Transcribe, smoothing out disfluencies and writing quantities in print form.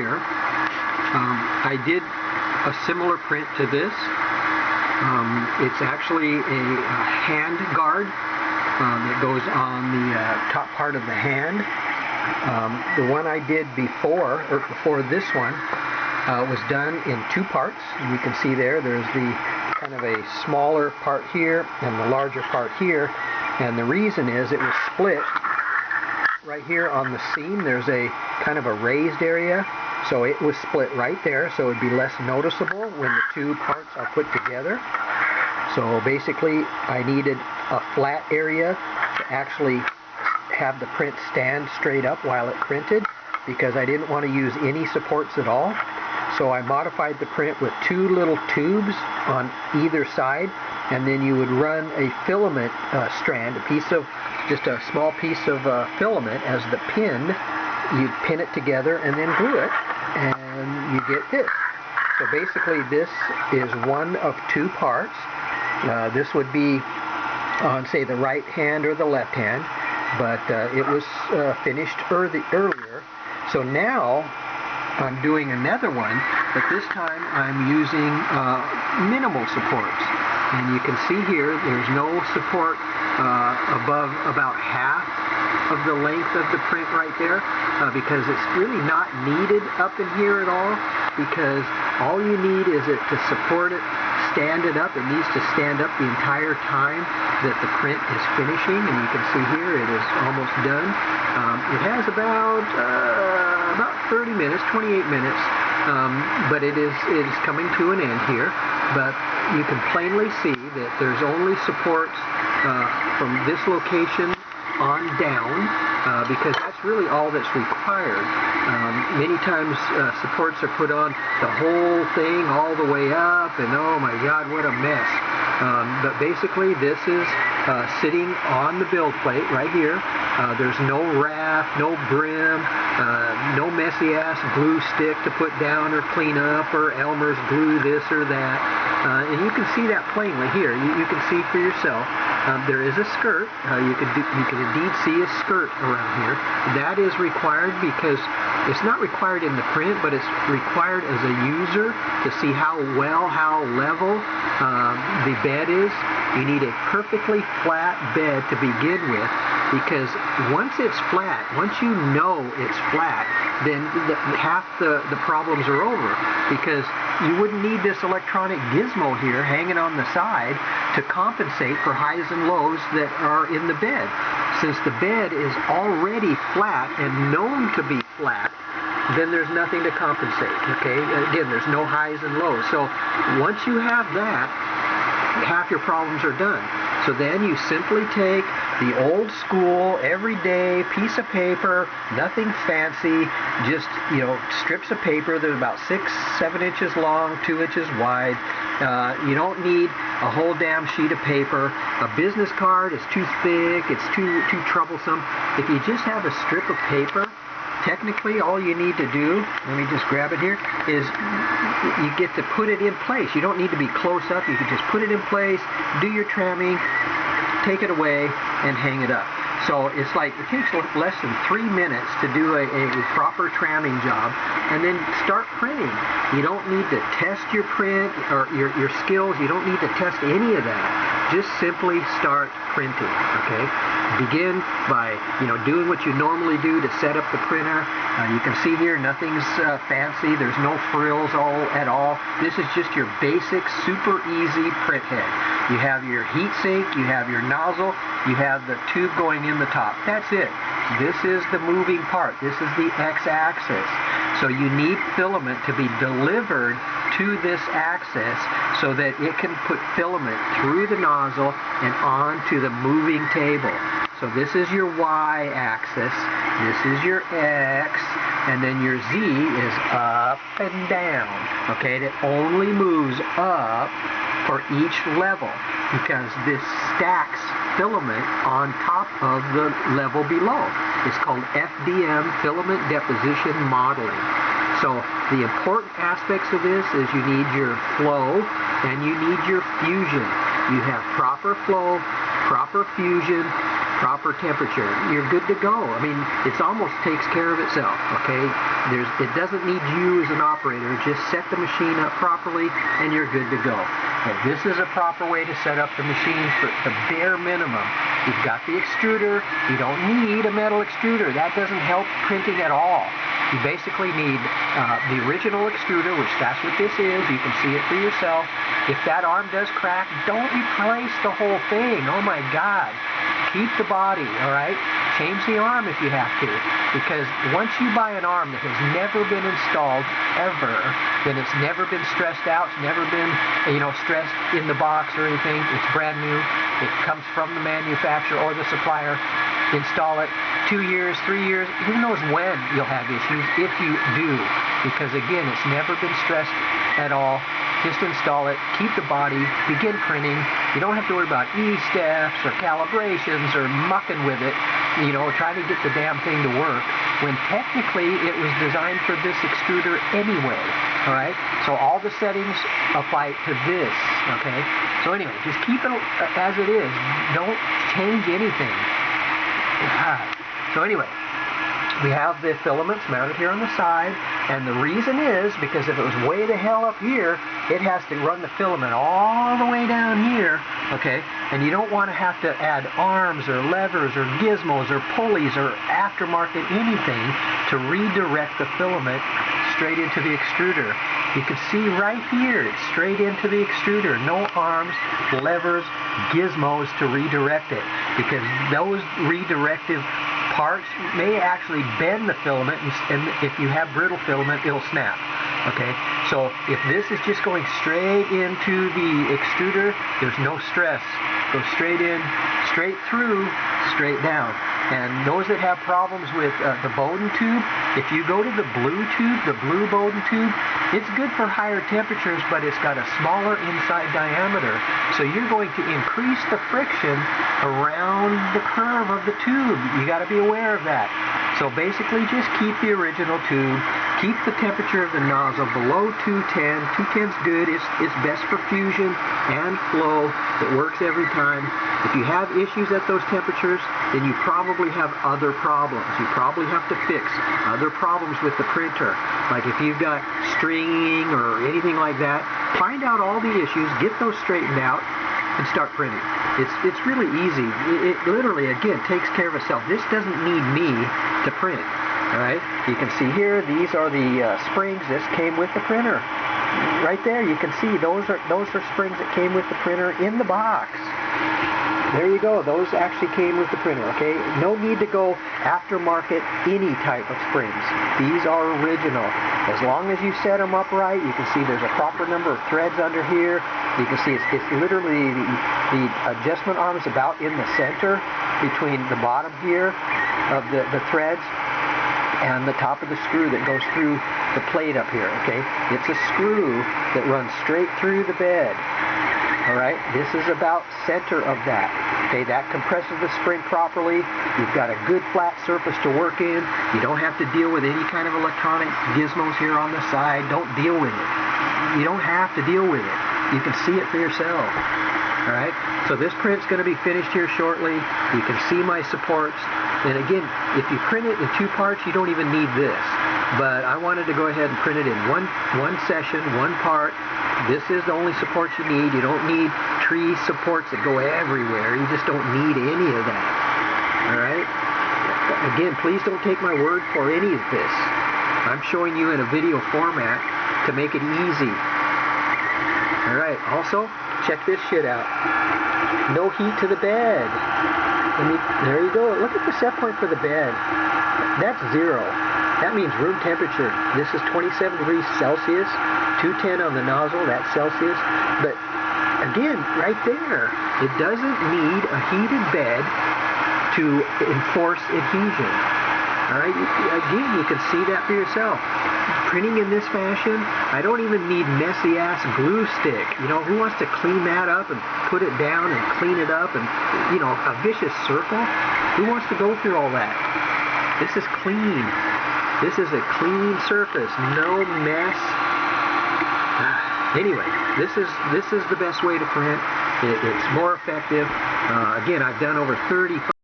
here, I did a similar print to this. It's actually a hand guard that goes on the top part of the hand. The one I did before this one was done in two parts. And you can see there's the kind of a smaller part here and the larger part here. And the reason is it was split right here on the seam. There's a kind of a raised area. So it was split right there, so it would be less noticeable when the two parts are put together. So basically, I needed a flat area to actually have the print stand straight up while it printed, because I didn't want to use any supports at all. So I modified the print with two little tubes on either side, and then you would run a filament strand, just a small piece of filament as the pin. You'd pin it together and then glue it, and you get this. So basically this is one of two parts. This would be on, say, the right hand or the left hand, but it was finished earlier. So now I'm doing another one, but this time I'm using minimal supports. And you can see here there's no support above about half of the length of the print right there, because it's really not needed up in here at all, because all you need is it to support it, stand it up. It needs to stand up the entire time that the print is finishing, and you can see here it is almost done. It has about 30 minutes, 28 minutes, but it is coming to an end here. But you can plainly see that there's only supports from this location on down, because that's really all that's required. Many times supports are put on the whole thing all the way up, and oh my God, what a mess. But basically this is sitting on the build plate right here. There's no raft, no brim, no messy ass glue stick to put down or clean up, or Elmer's glue this or that. And you can see that plainly here. You can see for yourself. There is a skirt. You can indeed see a skirt around here. That is required because it's not required in the print, but it's required as a user to see how level the bed is. You need a perfectly flat bed to begin with, because once it's flat, once you know it's flat, then half the problems are over, because you wouldn't need this electronic gizmo here hanging on the side to compensate for highs and lows that are in the bed. Since the bed is already flat and known to be flat, then there's nothing to compensate, okay? Again, there's no highs and lows. So once you have that, half your problems are done. So then you simply take the old school, everyday piece of paper, nothing fancy, just, strips of paper that are about 6-7 inches long, 2 inches wide. You don't need a whole damn sheet of paper. A business card is too thick, it's too troublesome. If you just have a strip of paper, technically all you need to do, let me just grab it here, is you get to put it in place. You don't need to be close up. You can just put it in place, do your tramming, take it away, and hang it up. So it's like, it takes less than 3 minutes to do a proper tramming job, and then start printing. You don't need to test your print or your skills. You don't need to test any of that. Just simply start printing, okay? Begin by, doing what you normally do to set up the printer. You can see here, nothing's fancy. There's no frills at all. This is just your basic, super easy print head. You have your heat sink, you have your nozzle, you have the tube going in the top. That's it. This is the moving part. This is the x-axis. So you need filament to be delivered to this axis so that it can put filament through the nozzle and onto the moving table. So this is your y-axis, this is your x, and then your z is up and down. Okay, it only moves up for each level, because this stacks filament on top of the level below. It's called FDM, filament deposition modeling. So the important aspects of this is you need your flow and you need your fusion. You have proper flow, proper fusion, proper temperature, you're good to go. I mean, it almost takes care of itself, okay? It doesn't need you as an operator. Just set the machine up properly and you're good to go. And this is a proper way to set up the machine for the bare minimum. You've got the extruder. You don't need a metal extruder. That doesn't help printing at all. You basically need the original extruder, which that's what this is. You can see it for yourself. If that arm does crack, don't replace the whole thing. Oh my God. Keep the body, all right? Change the arm if you have to. Because once you buy an arm that has never been installed ever, then it's never been stressed out, it's never been, stressed in the box or anything. It's brand new. It comes from the manufacturer or the supplier. Install it 2 years, 3 years, who knows when you'll have issues if you do. Because again, it's never been stressed at all. Just install it, keep the body, begin printing. You don't have to worry about E-steps or calibrations or mucking with it, trying to get the damn thing to work, when technically it was designed for this extruder anyway, all right? So all the settings apply to this, okay? So anyway, just keep it as it is. Don't change anything. So anyway, we have the filaments mounted here on the side, and the reason is because if it was way the hell up here, it has to run the filament all the way down here, okay? And you don't want to have to add arms or levers or gizmos or pulleys or aftermarket anything to redirect the filament straight into the extruder. You can see right here, it's straight into the extruder. No arms, levers, gizmos to redirect it, because those redirective parts may actually bend the filament, and if you have brittle filament, it'll snap. Okay, so if this is just going straight into the extruder, there's no stress. Go straight in, straight through, straight down. And those that have problems with the Bowden tube, if you go to the blue tube, the blue Bowden tube, it's good for higher temperatures, but it's got a smaller inside diameter. So you're going to increase the friction around the curve of the tube. You got to be aware of that. So basically just keep the original tube, keep the temperature of the nozzle below 210. 210's good. It's best for fusion and flow. It works every time. If you have issues at those temperatures, then you probably have other problems. You probably have to fix other problems with the printer. Like if you've got stringing or anything like that, find out all the issues, get those straightened out, and start printing. It's really easy. It literally, again, takes care of itself. This doesn't need me to print. All right? You can see here, these are the springs. This came with the printer. Right there, you can see those are springs that came with the printer in the box. There you go. Those actually came with the printer, okay? No need to go aftermarket any type of springs. These are original. As long as you set them up right, you can see there's a proper number of threads under here. You can see it's literally the adjustment arm is about in the center between the bottom here of the threads and the top of the screw that goes through the plate up here, okay? It's a screw that runs straight through the bed. All right, this is about center of that. Okay, that compresses the spring properly. You've got a good flat surface to work in. You don't have to deal with any kind of electronic gizmos here on the side. Don't deal with it. You don't have to deal with it. You can see it for yourself. All right, so this print's going to be finished here shortly. You can see my supports. And again, if you print it in 2 parts, you don't even need this. But I wanted to go ahead and print it in one session, 1 part. This is the only supports you need. You don't need tree supports that go everywhere. You just don't need any of that. All right? Again, please don't take my word for any of this. I'm showing you in a video format to make it easy. All right. Also, check this shit out. No heat to the bed. There you go. Look at the set point for the bed. That's 0. That means room temperature. This is 27 degrees Celsius, 210 on the nozzle, that's Celsius. But again, right there, it doesn't need a heated bed to enforce adhesion. All right, again, you can see that for yourself. Printing in this fashion, I don't even need messy-ass glue stick. Who wants to clean that up and put it down and clean it up and, a vicious circle? Who wants to go through all that? This is clean. This is a clean surface, no mess. Anyway, this is the best way to print. It's more effective. Again, I've done over 35